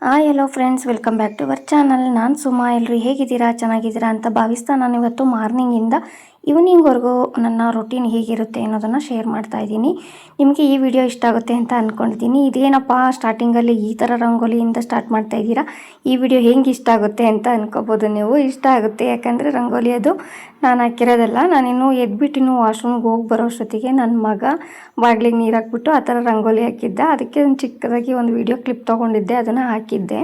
Hello friends, welcome back to our channel. ನಾನು ಸುಮಾ. ಎಲ್ಲರೂ ಹೇಗಿದ್ದೀರಾ, ಚೆನ್ನಾಗಿದ್ದೀರಾ ಅಂತ ಭಾವಿಸ್ತಾ ನಾನು ಇವತ್ತು ಮಾರ್ನಿಂಗಿಂದ ಈವ್ನಿಂಗ್ವರೆಗೂ ನನ್ನ ರೊಟೀನ್ ಹೇಗಿರುತ್ತೆ ಅನ್ನೋದನ್ನು ಶೇರ್ ಮಾಡ್ತಾ ಇದ್ದೀನಿ. ನಿಮಗೆ ಈ ವಿಡಿಯೋ ಇಷ್ಟ ಆಗುತ್ತೆ ಅಂತ ಅಂದ್ಕೊಂಡಿದ್ದೀನಿ. ಇದೇನಪ್ಪ ಸ್ಟಾರ್ಟಿಂಗಲ್ಲಿ ಈ ಥರ ರಂಗೋಲಿಯಿಂದ ಸ್ಟಾರ್ಟ್ ಮಾಡ್ತಾ ಇದ್ದೀರಾ, ಈ ವಿಡಿಯೋ ಹೆಂಗೆ ಇಷ್ಟ ಆಗುತ್ತೆ ಅಂತ ಅನ್ಕೋಬೋದು ನೀವು. ಇಷ್ಟ ಆಗುತ್ತೆ, ಯಾಕಂದರೆ ರಂಗೋಲಿ ಅದು ನಾನು ಹಾಕಿರೋದಲ್ಲ. ನಾನಿನ್ನೂ ಎದ್ಬಿಟ್ಟು ವಾಶ್ರೂಮ್ಗೆ ಹೋಗಿ ಬರೋ ಅಷ್ಟೊತ್ತಿಗೆ ನನ್ನ ಮಗ ಬಾಗಿಲಿಗೆ ನೀರು ಹಾಕ್ಬಿಟ್ಟು ಆ ಥರ ರಂಗೋಲಿ ಹಾಕಿದ್ದ. ಅದಕ್ಕೆ ಒಂದು ಚಿಕ್ಕದಾಗಿ ಒಂದು ವಿಡಿಯೋ ಕ್ಲಿಪ್ ತೊಗೊಂಡಿದ್ದೆ, ಅದನ್ನು ಹಾಕಿದ್ದೆ.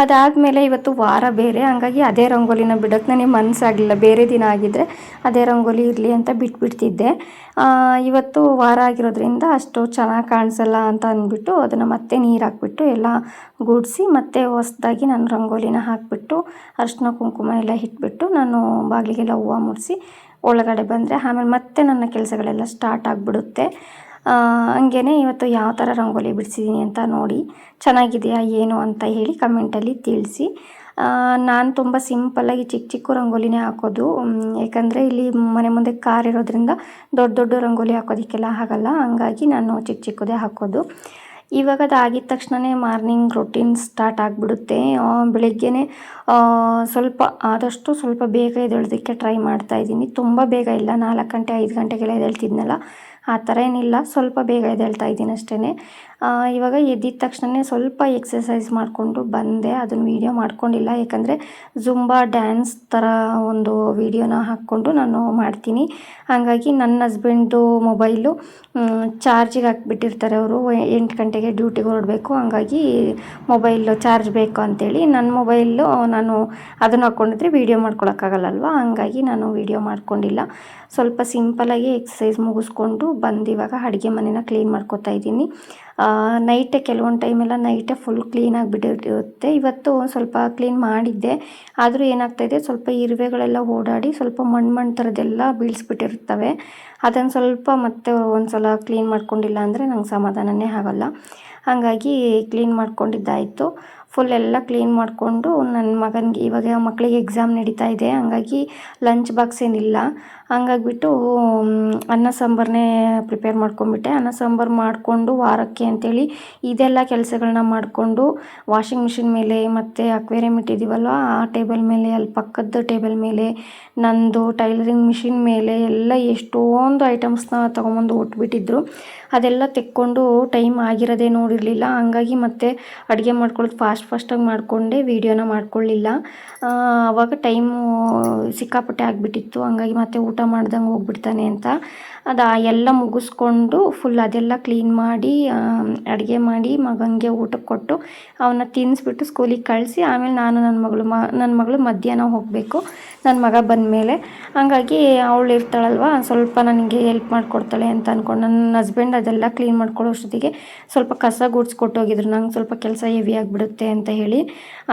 ಅದಾದಮೇಲೆ ಇವತ್ತು ವಾರ ಬೇರೆ, ಹಂಗಾಗಿ ಅದೇ ರಂಗೋಲಿನ ಬಿಡೋಕ್ಕೆ ನನಗೆ ಮನಸ್ಸಾಗಲಿಲ್ಲ. ಬೇರೆ ದಿನ ಆಗಿದ್ದರೆ ಅದೇ ರಂಗೋಲಿ ಇರಲಿ ಅಂತ ಬಿಟ್ಬಿಡ್ತಿದ್ದೆ. ಇವತ್ತು ವಾರ ಆಗಿರೋದ್ರಿಂದ ಅಷ್ಟು ಚೆನ್ನಾಗಿ ಕಾಣಿಸಲ್ಲ ಅಂತ ಅಂದ್ಬಿಟ್ಟು ಅದನ್ನು ಮತ್ತೆ ನೀರು ಹಾಕ್ಬಿಟ್ಟು ಎಲ್ಲ ಗುಡಿಸಿ ಮತ್ತೆ ಹೊಸದಾಗಿ ನಾನು ರಂಗೋಲಿನ ಹಾಕಿಬಿಟ್ಟು ಅರಿಶಿನ ಕುಂಕುಮ ಎಲ್ಲ ಇಟ್ಬಿಟ್ಟು ನಾನು ಬಾಗಿಲಿಗೆಲ್ಲ ಹೂವು ಮುಡಿಸಿ ಒಳಗಡೆ ಬಂದರೆ ಆಮೇಲೆ ಮತ್ತೆ ನನ್ನ ಕೆಲಸಗಳೆಲ್ಲ ಸ್ಟಾರ್ಟ್ ಆಗಿಬಿಡುತ್ತೆ. ಹಂಗೇ ಇವತ್ತು ಯಾವ ಥರ ರಂಗೋಲಿ ಬಿಡಿಸಿದ್ದೀನಿ ಅಂತ ನೋಡಿ, ಚೆನ್ನಾಗಿದೆಯಾ ಏನು ಅಂತ ಹೇಳಿ ಕಮೆಂಟಲ್ಲಿ ತಿಳಿಸಿ. ನಾನು ತುಂಬ ಸಿಂಪಲ್ಲಾಗಿ ಚಿಕ್ಕ ಚಿಕ್ಕ ರಂಗೋಲಿನೇ ಹಾಕೋದು, ಯಾಕಂದರೆ ಇಲ್ಲಿ ಮನೆ ಮುಂದೆ ಕಾರ್ ಇರೋದ್ರಿಂದ ದೊಡ್ಡ ದೊಡ್ಡ ರಂಗೋಲಿ ಹಾಕೋದಕ್ಕೆಲ್ಲ ಆಗಲ್ಲ. ಹಂಗಾಗಿ ನಾನು ಚಿಕ್ಕ ಚಿಕ್ಕದೇ ಹಾಕೋದು. ಇವಾಗ ಅದಾಗಿದ್ದ ತಕ್ಷಣವೇ ಮಾರ್ನಿಂಗ್ ರೊಟೀನ್ ಸ್ಟಾರ್ಟ್ ಆಗಿಬಿಡುತ್ತೆ. ಬೆಳಿಗ್ಗೆನೇ ಸ್ವಲ್ಪ ಆದಷ್ಟು ಸ್ವಲ್ಪ ಬೇಗ ಎದ್ದೇಳೋದಕ್ಕೆ ಟ್ರೈ ಮಾಡ್ತಾಯಿದ್ದೀನಿ. ತುಂಬ ಬೇಗ ಇಲ್ಲ, 4 ಗಂಟೆ 5 ಗಂಟೆಗೆಲ್ಲ ಎದ್ದೇಳ್ತಿದ್ನಲ್ಲ, ಆ ಥರ ಏನಿಲ್ಲ, ಸ್ವಲ್ಪ ಬೇಗ ಎದ್ದೇಳ್ತಾ ಇದ್ದೀನಿ ಅಷ್ಟೇ. ಇವಾಗ ಎದ್ದಿದ ತಕ್ಷಣ ಸ್ವಲ್ಪ ಎಕ್ಸಸೈಸ್ ಮಾಡಿಕೊಂಡು ಬಂದೆ. ಅದನ್ನು ವೀಡಿಯೋ ಮಾಡ್ಕೊಂಡಿಲ್ಲ, ಯಾಕಂದರೆ ಜುಂಬಾ ಡ್ಯಾನ್ಸ್ ಥರ ಒಂದು ವೀಡಿಯೋನ ಹಾಕ್ಕೊಂಡು ನಾನು ಮಾಡ್ತೀನಿ. ಹಾಗಾಗಿ ನನ್ನ ಹಸ್ಬೆಂಡು ಮೊಬೈಲು ಚಾರ್ಜಿಗೆ ಹಾಕ್ಬಿಟ್ಟಿರ್ತಾರೆ. ಅವರು 8 ಗಂಟೆಗೆ ಡ್ಯೂಟಿಗೆ ಹೊರಡಬೇಕು, ಹಾಗಾಗಿ ಮೊಬೈಲು ಚಾರ್ಜ್ ಬೇಕು ಅಂಥೇಳಿ ನನ್ನ ಮೊಬೈಲು ನಾನು ಅದನ್ನು ಹಾಕ್ಕೊಂಡಿದ್ರೆ ವೀಡಿಯೋ ಮಾಡ್ಕೊಳಕ್ಕಾಗಲ್ಲಲ್ವ, ಹಾಗಾಗಿ ನಾನು ವೀಡಿಯೋ ಮಾಡ್ಕೊಂಡಿಲ್ಲ. ಸ್ವಲ್ಪ ಸಿಂಪಲಾಗಿ ಎಕ್ಸಸೈಸ್ ಮುಗಿಸ್ಕೊಂಡು ಬಂದು ಇವಾಗ ಅಡುಗೆ ಮನೆನ ಕ್ಲೀನ್ ಮಾಡ್ಕೊತಾ ಇದ್ದೀನಿ. ನೈಟೇ ಕೆಲವೊಂದು ಟೈಮೆಲ್ಲ ನೈಟೇ ಫುಲ್ ಕ್ಲೀನಾಗಿ ಬಿಟ್ಟಿರುತ್ತೆ. ಇವತ್ತು ಸ್ವಲ್ಪ ಕ್ಲೀನ್ ಮಾಡಿದ್ದೆ, ಆದರೂ ಏನಾಗ್ತಾಯಿದೆ, ಸ್ವಲ್ಪ ಇರುವೆಗಳೆಲ್ಲ ಓಡಾಡಿ ಸ್ವಲ್ಪ ಮಣ್ಣು ಥರದ್ದೆಲ್ಲ ಬೀಳಿಸ್ಬಿಟ್ಟಿರ್ತವೆ. ಅದನ್ನು ಸ್ವಲ್ಪ ಮತ್ತೆ ಒಂದು ಸಲ ಕ್ಲೀನ್ ಮಾಡ್ಕೊಂಡಿಲ್ಲ ಅಂದರೆ ನಂಗೆ ಸಮಾಧಾನನೇ ಆಗೋಲ್ಲ. ಹಾಗಾಗಿ ಕ್ಲೀನ್ ಮಾಡ್ಕೊಂಡಿದ್ದಾಯಿತು. ಫುಲ್ ಎಲ್ಲ ಕ್ಲೀನ್ ಮಾಡಿಕೊಂಡು ನನ್ನ ಮಗನಿಗೆ ಇವಾಗ ಮಕ್ಕಳಿಗೆ ಎಕ್ಸಾಮ್ ನಡೀತಾ ಇದೆ, ಹಾಗಾಗಿ ಲಂಚ್ ಬಾಕ್ಸ್ ಏನಿಲ್ಲ. ಹಂಗಾಗಿಬಿಟ್ಟು ಅನ್ನ ಸಾಂಬಾರನ್ನೇ ಪ್ರಿಪೇರ್ ಮಾಡ್ಕೊಂಡ್ಬಿಟ್ಟೆ. ಅನ್ನ ಸಾಂಬಾರು ಮಾಡಿಕೊಂಡು ವಾರಕ್ಕೆ ಅಂಥೇಳಿ ಇದೆಲ್ಲ ಕೆಲಸಗಳನ್ನ ಮಾಡಿಕೊಂಡು ವಾಷಿಂಗ್ ಮಿಷಿನ್ ಮೇಲೆ ಮತ್ತು ಅಕ್ವೇರಿಯಮ್ ಇಟ್ಟಿದ್ದೀವಲ್ವ ಆ ಟೇಬಲ್ ಮೇಲೆ, ಅಲ್ಲಿ ಪಕ್ಕದ ಟೇಬಲ್ ಮೇಲೆ, ನಂದು ಟೈಲರಿಂಗ್ ಮಿಷಿನ್ ಮೇಲೆ ಎಲ್ಲ ಎಷ್ಟೊಂದು ಐಟಮ್ಸ್ನ ತೊಗೊಂಬಂದು ಉಟ್ಬಿಟ್ಟಿದ್ರು. ಅದೆಲ್ಲ ತೆಕ್ಕೊಂಡು ಟೈಮ್ ಆಗಿರೋದೇ ನೋಡಿರಲಿಲ್ಲ. ಹಂಗಾಗಿ ಮತ್ತೆ ಅಡುಗೆ ಮಾಡ್ಕೊಳ್ಳೋದು ಫಾಸ್ಟಾಗಿ ಮಾಡಿಕೊಂಡೆ, ವೀಡಿಯೋನ ಮಾಡ್ಕೊಳ್ಳಿಲ್ಲ. ಆವಾಗ ಟೈಮು ಸಿಕ್ಕಾಪಟ್ಟೆ ಆಗಿಬಿಟ್ಟಿತ್ತು. ಹಂಗಾಗಿ ಮತ್ತೆ ಊಟ ಮಾಡ್ದಂಗೆ ಹೋಗ್ಬಿಡ್ತಾನೆ ಅಂತ ಎಲ್ಲ ಮುಗಿಸ್ಕೊಂಡು ಫುಲ್ ಅದೆಲ್ಲ ಕ್ಲೀನ್ ಮಾಡಿ ಅಡುಗೆ ಮಾಡಿ ಮಗನಿಗೆ ಊಟಕ್ಕೆ ಕೊಟ್ಟು ಅವನ್ನ ತಿನ್ನಿಸ್ಬಿಟ್ಟು ಸ್ಕೂಲಿಗೆ ಕಳಿಸಿ ಆಮೇಲೆ ನಾನು ನನ್ನ ಮಗಳು ಮಧ್ಯಾಹ್ನ ಹೋಗಬೇಕು, ನನ್ನ ಮಗ ಬಂದಮೇಲೆ. ಹಂಗಾಗಿ ಅವಳು ಇರ್ತಾಳಲ್ವ, ಸ್ವಲ್ಪ ನನಗೆ ಹೆಲ್ಪ್ ಮಾಡಿಕೊಡ್ತಾಳೆ ಅಂತ ಅಂದ್ಕೊಂಡು ನನ್ನ ಹಸ್ಬೆಂಡ್ ಅದೆಲ್ಲ ಕ್ಲೀನ್ ಮಾಡ್ಕೊಳ್ಳೋ ಅಷ್ಟೊತ್ತಿಗೆ ಸ್ವಲ್ಪ ಕಸ ಗುಡಿಸ್ಕೊಟ್ಟೋಗಿದ್ರು. ನಂಗೆ ಸ್ವಲ್ಪ ಕೆಲಸ ಹೆವಿ ಆಗಿಬಿಡುತ್ತೆ ಅಂತ ಹೇಳಿ.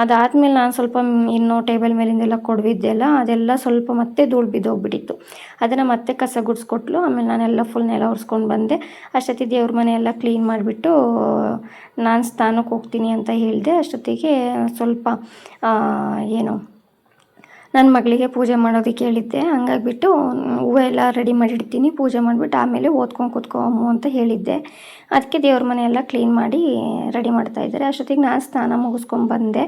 ಅದಾದಮೇಲೆ ನಾನು ಸ್ವಲ್ಪ ಇನ್ನೂ ಟೇಬಲ್ ಮೇಲಿಂದೆಲ್ಲ ಕೊಡವಿದ್ದೆಲ್ಲ ಅದೆಲ್ಲ ಸ್ವಲ್ಪ ಮತ್ತೆ ಧೂಳು ಬಿದ್ದೋಗ್ಬಿಟ್ಟಿತ್ತು. ಅದನ್ನು ಮತ್ತೆ ಕಸ ಗುಡಿಸ್ಕೊಟ್ಲು. ಆಮೇಲೆ ನಾನೆಲ್ಲ ಫುಲ್ ನೆಲ ಒರೆಸ್ಕೊಂಡು ಬಂದೆ. ಅಷ್ಟೊತ್ತಿಗೆ ದೇವ್ರ ಮನೆಯೆಲ್ಲ ಕ್ಲೀನ್ ಮಾಡಿಬಿಟ್ಟು ನಾನು ಸ್ನಾನಕ್ಕೆ ಹೋಗ್ತೀನಿ ಅಂತ ಹೇಳಿದೆ. ಅಷ್ಟೊತ್ತಿಗೆ ಸ್ವಲ್ಪ ಏನು ನನ್ನ ಮಗಳಿಗೆ ಪೂಜೆ ಮಾಡೋದಕ್ಕೆ ಹೇಳಿದ್ದೆ. ಹಂಗಾಗಿಬಿಟ್ಟು ಹೂವು ಎಲ್ಲ ರೆಡಿ ಮಾಡಿಡ್ತೀನಿ, ಪೂಜೆ ಮಾಡಿಬಿಟ್ಟು ಆಮೇಲೆ ಓದ್ಕೊಂಡು ಕೂತ್ಕೊಮ್ಮು ಅಂತ ಹೇಳಿದ್ದೆ. ಅದಕ್ಕೆ ದೇವ್ರ ಮನೆಯೆಲ್ಲ ಕ್ಲೀನ್ ಮಾಡಿ ರೆಡಿ ಮಾಡ್ತಾಯಿದ್ದಾರೆ. ಅಷ್ಟೊತ್ತಿಗೆ ನಾನು ಸ್ನಾನ ಮುಗಿಸ್ಕೊಂಡು ಬಂದೆ.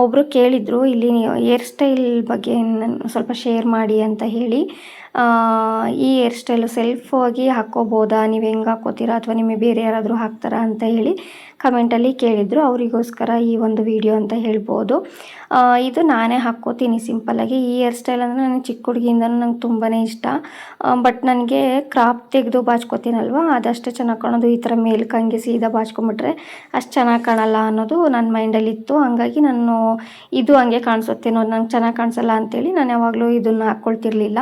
ಒಬ್ಬರು ಕೇಳಿದರು ಇಲ್ಲಿ ಹೇರ್ ಸ್ಟೈಲ್ ಬಗ್ಗೆ ಸ್ವಲ್ಪ ಶೇರ್ ಮಾಡಿ ಅಂತ ಹೇಳಿ. ಈ ಹೇರ್ ಸ್ಟೈಲು ಸೆಲ್ಫಾಗಿ ಹಾಕ್ಕೋಬೋದಾ, ನೀವು ಹೆಂಗೆ ಹಾಕ್ಕೋತೀರಾ ಅಥವಾ ನಿಮಗೆ ಬೇರೆ ಯಾರಾದರೂ ಹಾಕ್ತಾರಾ ಅಂತ ಹೇಳಿ ಕಮೆಂಟಲ್ಲಿ ಕೇಳಿದರು. ಅವರಿಗೋಸ್ಕರ ಈ ಒಂದು ವಿಡಿಯೋ ಅಂತ ಹೇಳ್ಬೋದು. ಇದು ನಾನೇ ಹಾಕ್ಕೋತೀನಿ ಸಿಂಪಲ್ಲಾಗಿ. ಈ ಹೇರ್ ಸ್ಟೈಲ್ ಅಂದರೆ ನನಗೆ ಚಿಕ್ಕ ಹುಡುಗಿಯಿಂದನೂ ನಂಗೆ ತುಂಬಾ ಇಷ್ಟ. ಬಟ್ ನನಗೆ ಕ್ರಾಪ್ ತೆಗೆದು ಬಾಚ್ಕೋತೀನಲ್ವ, ಅದಷ್ಟೇ ಚೆನ್ನಾಗಿ ಕಾಣೋದು. ಈ ಥರ ಮೇಲ್ಕ್ಕೆ ಹಂಗೆ ಸೀದಾ ಬಾಚ್ಕೊಂಬಿಟ್ರೆ ಅಷ್ಟು ಚೆನ್ನಾಗಿ ಕಾಣಲ್ಲ ಅನ್ನೋದು ನನ್ನ ಮೈಂಡಲ್ಲಿತ್ತು. ಹಂಗಾಗಿ ನಾನು ಇದು ಹಂಗೆ ಕಾಣಿಸುತ್ತೇನೋ, ನಂಗೆ ಚೆನ್ನಾಗಿ ಕಾಣಿಸಲ್ಲ ಅಂಥೇಳಿ ನಾನು ಯಾವಾಗಲೂ ಇದನ್ನು ಹಾಕ್ಕೊಳ್ತಿರ್ಲಿಲ್ಲ.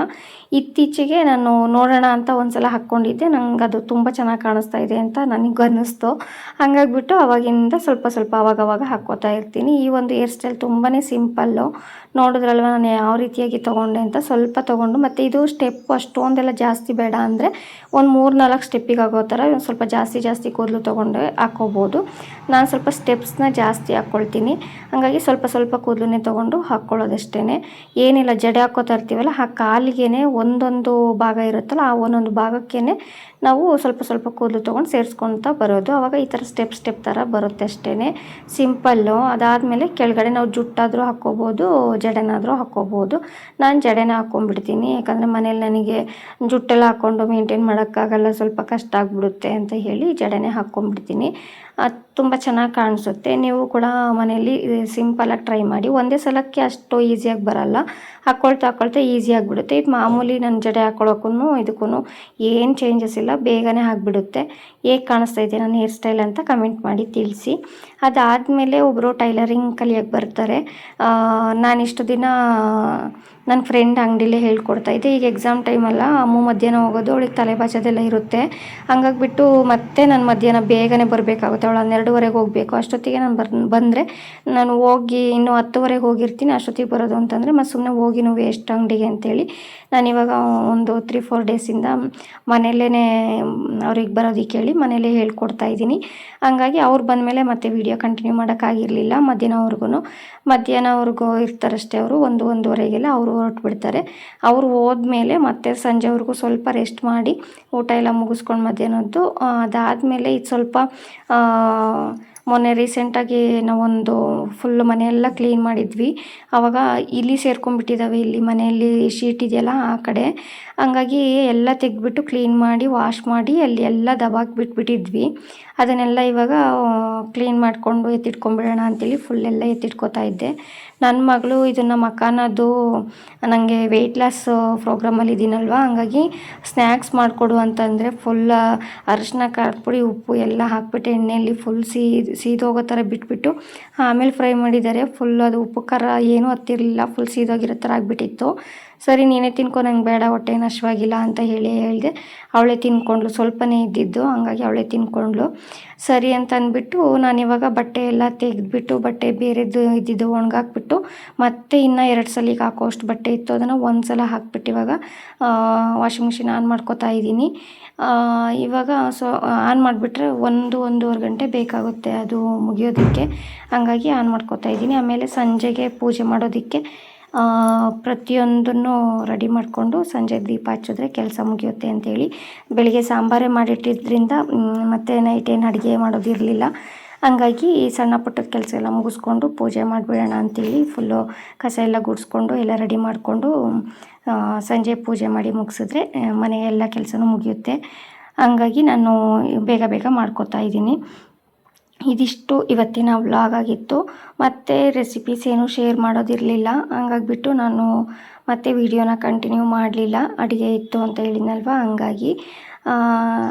ಇತ್ತೀಚೆಗೆ ನಾನು ನೋಡೋಣ ಅಂತ ಒಂದು ಸಲ ಹಾಕ್ಕೊಂಡಿದ್ದೆ, ನಂಗೆ ಅದು ತುಂಬ ಚೆನ್ನಾಗಿ ಕಾಣಿಸ್ತಾ ಇದೆ ಅಂತ ನನಗೆ ಅನ್ನಿಸ್ತು. ಹಾಗಾಗಿಬಿಟ್ಟು ಅವಾಗಿಂದ ಸ್ವಲ್ಪ ಅವಾಗವಾಗ ಹಾಕ್ಕೋತಾ ಇರ್ತೀನಿ. ಈ ಒಂದು ಹೇರ್ ಸ್ಟೈಲ್ ತುಂಬಾ ಸಿಂಪಲ್ಲು. ನೋಡಿದ್ರಲ್ವ ನಾನು ಯಾವ ರೀತಿಯಾಗಿ ತೊಗೊಂಡೆ ಅಂತ. ಸ್ವಲ್ಪ ತೊಗೊಂಡು ಮತ್ತು ಇದು ಸ್ಟೆಪ್ ಅಷ್ಟೊಂದೆಲ್ಲ ಜಾಸ್ತಿ ಬೇಡ ಅಂದರೆ ಒಂದು 3-4 ಸ್ಟೆಪ್ಪಿಗೆ ಆಗೋ ಥರ ಸ್ವಲ್ಪ ಜಾಸ್ತಿ ಕೂದಲು ತೊಗೊಂಡು ಹಾಕ್ಕೋಬೋದು. ನಾನು ಸ್ವಲ್ಪ ಸ್ಟೆಪ್ಸ್ನ ಜಾಸ್ತಿ ಹಾಕ್ಕೊಳ್ತೀನಿ. ಹಾಗಾಗಿ ಸ್ವಲ್ಪ ಕೂದಲನ್ನೇ ತೊಗೊಂಡು ಹಾಕ್ಕೊಳ್ಳೋದಷ್ಟೇ. ಏನಿಲ್ಲ, ಜಡೆ ಹಾಕ್ಕೋತಾ ಇರ್ತೀವಲ್ಲ, ಆ ಕಾಲಿಗೆ ಒಂದೊಂದು ಭಾಗ ಇರುತ್ತಲ್ಲ ಆ ಒಂದೊಂದು ಭಾಗಕ್ಕೇ ನಾವು ಸ್ವಲ್ಪ ಸ್ವಲ್ಪ ಕೂದಲು ತೊಗೊಂಡು ಸೇರಿಸ್ಕೊತಾ ಬರೋದು. ಆವಾಗ ಈ ಥರ ಸ್ಟೆಪ್ ಥರ ಬರುತ್ತೆ ಅಷ್ಟೇ, ಸಿಂಪಲ್ಲು. ಅದಾದಮೇಲೆ ಕೆಳಗಡೆ ನಾವು ಜುಟ್ಟಾದರೂ ಹಾಕ್ಕೋಬೋದು, ಜಡೆನಾದರೂ ಹಾಕ್ಕೋಬೋದು. ನಾನು ಜಡೆನ ಹಾಕ್ಕೊಂಡ್ಬಿಡ್ತೀನಿ, ಯಾಕಂದರೆ ಮನೇಲಿ ನನಗೆ ಜುಟ್ಟೆಲ್ಲ ಹಾಕ್ಕೊಂಡು ಮೇಂಟೈನ್ ಮಾಡೋಕ್ಕಾಗಲ್ಲ, ಸ್ವಲ್ಪ ಕಷ್ಟ ಆಗಿಬಿಡುತ್ತೆ ಅಂತ ಹೇಳಿ ಜಡೆನೇ ಹಾಕ್ಕೊಂಡ್ಬಿಡ್ತೀನಿ. ಅದು ತುಂಬ ಚೆನ್ನಾಗಿ ಕಾಣಿಸುತ್ತೆ. ನೀವು ಕೂಡ ಮನೆಯಲ್ಲಿ ಸಿಂಪಲಾಗಿ ಟ್ರೈ ಮಾಡಿ. ಒಂದೇ ಸಲಕ್ಕೆ ಅಷ್ಟು ಈಸಿಯಾಗಿ ಬರಲ್ಲ, ಹಾಕ್ಕೊಳ್ತಾ ಈಸಿ ಆಗಿಬಿಡುತ್ತೆ. ಇದು ಮಾಮೂಲಿ ನನ್ನ ಜಡೆ ಹಾಕ್ಕೊಳ್ಳೋಕ್ಕೂ ಇದಕ್ಕೂ ಏನು ಚೇಂಜಸ್ ಇಲ್ಲ, ಬೇಗನೆ ಆಗಿಬಿಡುತ್ತೆ. ಹೇಗೆ ಕಾಣಿಸ್ತಾ ಇದೆ ನನ್ನ ಹೇರ್ ಸ್ಟೈಲ್ ಅಂತ ಕಮೆಂಟ್ ಮಾಡಿ ತಿಳಿಸಿ. ಅದಾದಮೇಲೆ ಒಬ್ಬರು ಟೈಲರಿಂಗ್ ಕಲಿಯೋಕ್ಕೆ ಬರ್ತಾರೆ. ನಾನಿಷ್ಟು ದಿನ ನನ್ನ ಫ್ರೆಂಡ್ ಅಂಗಡಿಲೇ ಹೇಳ್ಕೊಡ್ತಾಯಿದ್ದೆ. ಈಗ ಎಕ್ಸಾಮ್ ಟೈಮಲ್ಲ, ಅಮ್ಮು ಮಧ್ಯಾಹ್ನ ಹೋಗೋದು, ಅವಳಿಗೆ ತಲೆ ಬಾಚೋದೆಲ್ಲ ಇರುತ್ತೆ. ಹಂಗಾಗಿಬಿಟ್ಟು ಮತ್ತೆ ನಾನು ಮಧ್ಯಾಹ್ನ ಬೇಗನೆ ಬರಬೇಕಾಗುತ್ತೆ, ಅವಳು 12:30 ಹೋಗಬೇಕು. ಅಷ್ಟೊತ್ತಿಗೆ ನಾನು ಬಂದರೆ ನಾನು ಹೋಗಿ ಇನ್ನೂ 10:30 ಹೋಗಿರ್ತೀನಿ. ಅಷ್ಟೊತ್ತಿಗೆ ಬರೋದು ಅಂತಂದರೆ ಮತ್ತು ಸುಮ್ಮನೆ ಹೋಗಿನೂ ವೇಸ್ಟ್ ಅಂಗಡಿಗೆ ಅಂತೇಳಿ ನಾನಿವಾಗ ಒಂದು 3-4 ಡೇಸಿಂದ ಮನೆಯಲ್ಲೇ ಅವ್ರಿಗೆ ಬರೋದಕ್ಕೆ ಹೇಳಿ ಮನೇಲೇ ಹೇಳ್ಕೊಡ್ತಾ ಇದ್ದೀನಿ. ಹಂಗಾಗಿ ಅವ್ರು ಬಂದಮೇಲೆ ಮತ್ತೆ ವೀಡಿಯೋ ಕಂಟಿನ್ಯೂ ಮಾಡೋಕ್ಕಾಗಿರಲಿಲ್ಲ. ಮಧ್ಯಾಹ್ನವರೆಗೂ ಇರ್ತಾರಷ್ಟೇ ಅವರು, 1-1:30ಗೆಲ್ಲ ಅವರು ಹೊರಟುಬಿಡ್ತಾರೆ. ಅವರು ಹೋದ್ಮೇಲೆ ಮತ್ತೆ ಸಂಜೆವರೆಗೂ ಸ್ವಲ್ಪ ರೆಸ್ಟ್ ಮಾಡಿ ಊಟ ಎಲ್ಲ ಮುಗಿಸ್ಕೊಂಡು ಮಧ್ಯಾಹ್ನದ್ದು ಅದಾದಮೇಲೆ ಇದು ಸ್ವಲ್ಪ ಮೊನ್ನೆ ರೀಸೆಂಟಾಗಿ ನಾವೊಂದು ಫುಲ್ ಮನೆಯೆಲ್ಲ ಕ್ಲೀನ್ ಮಾಡಿದ್ವಿ. ಆವಾಗ ಇಲಿ ಸೇರ್ಕೊಂಡ್ಬಿಟ್ಟಿದ್ದಾವೆ, ಇಲ್ಲಿ ಮನೆಯಲ್ಲಿ ಶೀಟ್ ಇದೆಯಲ್ಲ ಆ ಕಡೆ. ಹಂಗಾಗಿ ಎಲ್ಲ ತೆಗೆದ್ಬಿಟ್ಟು ಕ್ಲೀನ್ ಮಾಡಿ ವಾಶ್ ಮಾಡಿ ಅಲ್ಲಿ ಎಲ್ಲ ದಬಾಕಿ ಬಿಟ್ಬಿಟ್ಟಿದ್ವಿ. ಅದನ್ನೆಲ್ಲ ಇವಾಗ ಕ್ಲೀನ್ ಮಾಡಿಕೊಂಡು ಎತ್ತಿಟ್ಕೊಂಡ್ಬಿಡೋಣ ಅಂತೇಳಿ ಫುಲ್ಲೆಲ್ಲ ಎತ್ತಿಟ್ಕೋತಾ ಇದ್ದೆ. ನನ್ನ ಮಗಳು ಇದನ್ನು ಮಕಾನದ್ದು ನನಗೆ ವೆಯ್ಟ್ ಲಾಸ್ ಪ್ರೋಗ್ರಾಮಲ್ಲಿ ಇದ್ದೀನಲ್ವ, ಹಂಗಾಗಿ ಸ್ನ್ಯಾಕ್ಸ್ ಮಾಡಿಕೊಡು ಅಂತಂದರೆ ಫುಲ್ ಅರಿಶಿನ, ಖಾರದ ಪುಡಿ, ಉಪ್ಪು ಎಲ್ಲ ಹಾಕ್ಬಿಟ್ಟು ಎಣ್ಣೆಯಲ್ಲಿ ಫುಲ್ ಸೀದೋಗೋ ಥರ ಬಿಟ್ಬಿಟ್ಟು ಆಮೇಲೆ ಫ್ರೈ ಮಾಡಿದ್ದಾರೆ. ಫುಲ್ ಅದು ಉಪ್ಪು ಖಾರ ಏನೂ ಹತ್ತಿರಲಿಲ್ಲ, ಫುಲ್ ಸೀದೋಗಿರೋ ಥರ ಆಗಿಬಿಟ್ಟಿತ್ತು. ಸರಿ ನೀನೇ ತಿನ್ಕೊ, ನಂಗೆ ಬೇಡ, ಹೊಟ್ಟೆ ನಶ್ವಾಗಿಲ್ಲ ಅಂತ ಹೇಳಿದೆ. ಅವಳೇ ತಿನ್ಕೊಂಡ್ಳು, ಸ್ವಲ್ಪನೇ ಇದ್ದಿದ್ದು, ಹಂಗಾಗಿ ಅವಳೇ ತಿನ್ಕೊಂಡ್ಳು. ಸರಿ ಅಂತ ಅಂದ್ಬಿಟ್ಟು ನಾನಿವಾಗ ಬಟ್ಟೆ ಎಲ್ಲ ತೆಗೆದ್ಬಿಟ್ಟು ಬಟ್ಟೆ ಬೇರೆದು ಇದ್ದಿದ್ದು ಒಣಗಾಕ್ಬಿಟ್ಟು ಮತ್ತೆ ಇನ್ನೂ 2 ಸಲಿಗೆ ಹಾಕೋಷ್ಟು ಬಟ್ಟೆ ಇತ್ತು, ಅದನ್ನು ಒಂದು ಸಲ ಹಾಕ್ಬಿಟ್ಟು ಇವಾಗ ವಾಷಿಂಗ್ ಮಿಷಿನ್ ಆನ್ ಮಾಡ್ಕೋತಾ ಇದ್ದೀನಿ. ಇವಾಗ ಆನ್ ಮಾಡಿಬಿಟ್ರೆ 1-1.5 ಗಂಟೆ ಬೇಕಾಗುತ್ತೆ ಅದು ಮುಗಿಯೋದಕ್ಕೆ, ಹಂಗಾಗಿ ಆನ್ ಮಾಡ್ಕೋತಾ ಇದ್ದೀನಿ. ಆಮೇಲೆ ಸಂಜೆಗೆ ಪೂಜೆ ಮಾಡೋದಕ್ಕೆ ಪ್ರತಿಯೊಂದನ್ನು ರೆಡಿ ಮಾಡಿಕೊಂಡು ಸಂಜೆ ದೀಪ ಹಚ್ಚಿದ್ರೆ ಕೆಲಸ ಮುಗಿಯುತ್ತೆ ಅಂತೇಳಿ ಬೆಳಿಗ್ಗೆ ಸಾಂಬಾರೇ ಮಾಡಿಟ್ಟಿದ್ದರಿಂದ ಮತ್ತು ನೈಟ್ ಏನು ಅಡುಗೆ ಮಾಡೋದಿರಲಿಲ್ಲ. ಹಂಗಾಗಿ ಸಣ್ಣ ಪುಟ್ಟದ ಕೆಲಸ ಎಲ್ಲ ಮುಗಿಸ್ಕೊಂಡು ಪೂಜೆ ಮಾಡಿಬಿಡೋಣ ಅಂತೇಳಿ ಫುಲ್ಲು ಕಸ ಎಲ್ಲ ಗುಡಿಸ್ಕೊಂಡು ಎಲ್ಲ ರೆಡಿ ಮಾಡಿಕೊಂಡು ಸಂಜೆ ಪೂಜೆ ಮಾಡಿ ಮುಗಿಸಿದ್ರೆ ಮನೆಯೆಲ್ಲ ಕೆಲಸನೂ ಮುಗಿಯುತ್ತೆ. ಹಂಗಾಗಿ ನಾನು ಬೇಗ ಮಾಡ್ಕೋತಾ ಇದ್ದೀನಿ. ಇದಿಷ್ಟು ಇವತ್ತಿನ ವ್ಲಾಗ್ ಆಗಿತ್ತು. ಮತ್ತು ರೆಸಿಪೀಸ್ ಏನೂ ಶೇರ್ ಮಾಡೋದಿರಲಿಲ್ಲ, ಹಂಗಾಗಿಬಿಟ್ಟು ನಾನು ಮತ್ತೆ ವಿಡಿಯೋನ ಕಂಟಿನ್ಯೂ ಮಾಡಲಿಲ್ಲ. ಅಡುಗೆ ಇತ್ತು ಅಂತ ಹೇಳಿದ್ನಲ್ವ, ಹಂಗಾಗಿ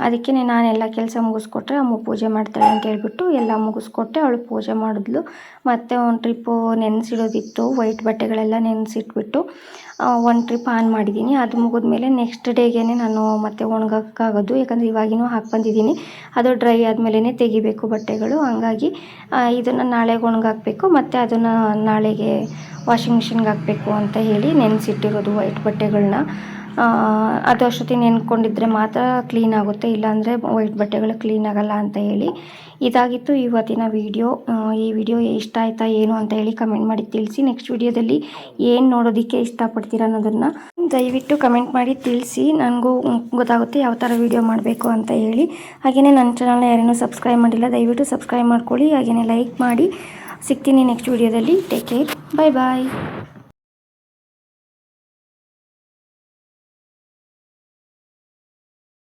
ಅದಕ್ಕೆ ನಾನೆಲ್ಲ ಕೆಲಸ ಮುಗಿಸ್ಕೊಟ್ರೆ ಅಮ್ಮ ಪೂಜೆ ಮಾಡ್ತಾಳೆ ಅಂತ ಹೇಳ್ಬಿಟ್ಟು ಎಲ್ಲ ಮುಗಿಸ್ಕೊಟ್ಟೆ. ಅವಳು ಪೂಜೆ ಮಾಡಿದ್ಲು. ಮತ್ತು ಒಂದು ಟ್ರಿಪ್ಪು ನೆನೆಸಿಡೋದಿತ್ತು, ವೈಟ್ ಬಟ್ಟೆಗಳೆಲ್ಲ ನೆನೆಸಿಟ್ಬಿಟ್ಟು ಒಂದು ಟ್ರಿಪ್ ಆನ್ ಮಾಡಿದ್ದೀನಿ. ಅದು ಮುಗಿದ್ಮೇಲೆ ನೆಕ್ಸ್ಟ್ ಡೇಗೆ ನಾನು ಮತ್ತೆ ಒಣಗೋಕ್ಕಾಗೋದು, ಯಾಕಂದರೆ ಇವಾಗಿನೂ ಹಾಕಿ ಬಂದಿದ್ದೀನಿ. ಅದು ಡ್ರೈ ಆದಮೇಲೆ ತೆಗಿಬೇಕು ಬಟ್ಟೆಗಳು, ಹಂಗಾಗಿ ಇದನ್ನು ನಾಳೆಗೆ ಒಣಗಾಕಬೇಕು, ಮತ್ತು ಅದನ್ನು ನಾಳೆಗೆ ವಾಷಿಂಗ್ ಮಿಷಿನ್ಗೆ ಹಾಕಬೇಕು ಅಂತ ಹೇಳಿ ನೆನೆಸಿಟ್ಟಿರೋದು ವೈಟ್ ಬಟ್ಟೆಗಳನ್ನ. ಅದು ಅಷ್ಟೊತ್ತಿಗೆ ನೆನ್ಕೊಂಡಿದ್ರೆ ಮಾತ್ರ ಕ್ಲೀನ್ ಆಗುತ್ತೆ, ಇಲ್ಲಾಂದರೆ ವೈಟ್ ಬಟ್ಟೆಗಳು ಕ್ಲೀನ್ ಆಗಲ್ಲ ಅಂತ ಹೇಳಿ. ಇದಾಗಿತ್ತು ಇವತ್ತಿನ ವಿಡಿಯೋ. ಈ ವಿಡಿಯೋ ಇಷ್ಟ ಆಯಿತಾ ಏನು ಅಂತ ಹೇಳಿ ಕಮೆಂಟ್ ಮಾಡಿ ತಿಳಿಸಿ. ನೆಕ್ಸ್ಟ್ ವಿಡಿಯೋದಲ್ಲಿ ಏನು ನೋಡೋದಕ್ಕೆ ಇಷ್ಟಪಡ್ತೀರ ಅನ್ನೋದನ್ನು ದಯವಿಟ್ಟು ಕಮೆಂಟ್ ಮಾಡಿ ತಿಳಿಸಿ, ನನಗೂ ಗೊತ್ತಾಗುತ್ತೆ ಯಾವ ಥರ ವಿಡಿಯೋ ಮಾಡಬೇಕು ಅಂತ ಹೇಳಿ. ಹಾಗೆಯೇ ನನ್ನ ಚಾನಲ್ನ ಯಾರೇನೂ ಸಬ್ಸ್ಕ್ರೈಬ್ ಮಾಡಿಲ್ಲ, ದಯವಿಟ್ಟು ಸಬ್ಸ್ಕ್ರೈಬ್ ಮಾಡ್ಕೊಳ್ಳಿ, ಹಾಗೆಯೇ ಲೈಕ್ ಮಾಡಿ. ಸಿಗ್ತೀನಿ ನೆಕ್ಸ್ಟ್ ವಿಡಿಯೋದಲ್ಲಿ. ಟೇಕ್ ಕೇರ್, ಬಾಯ್.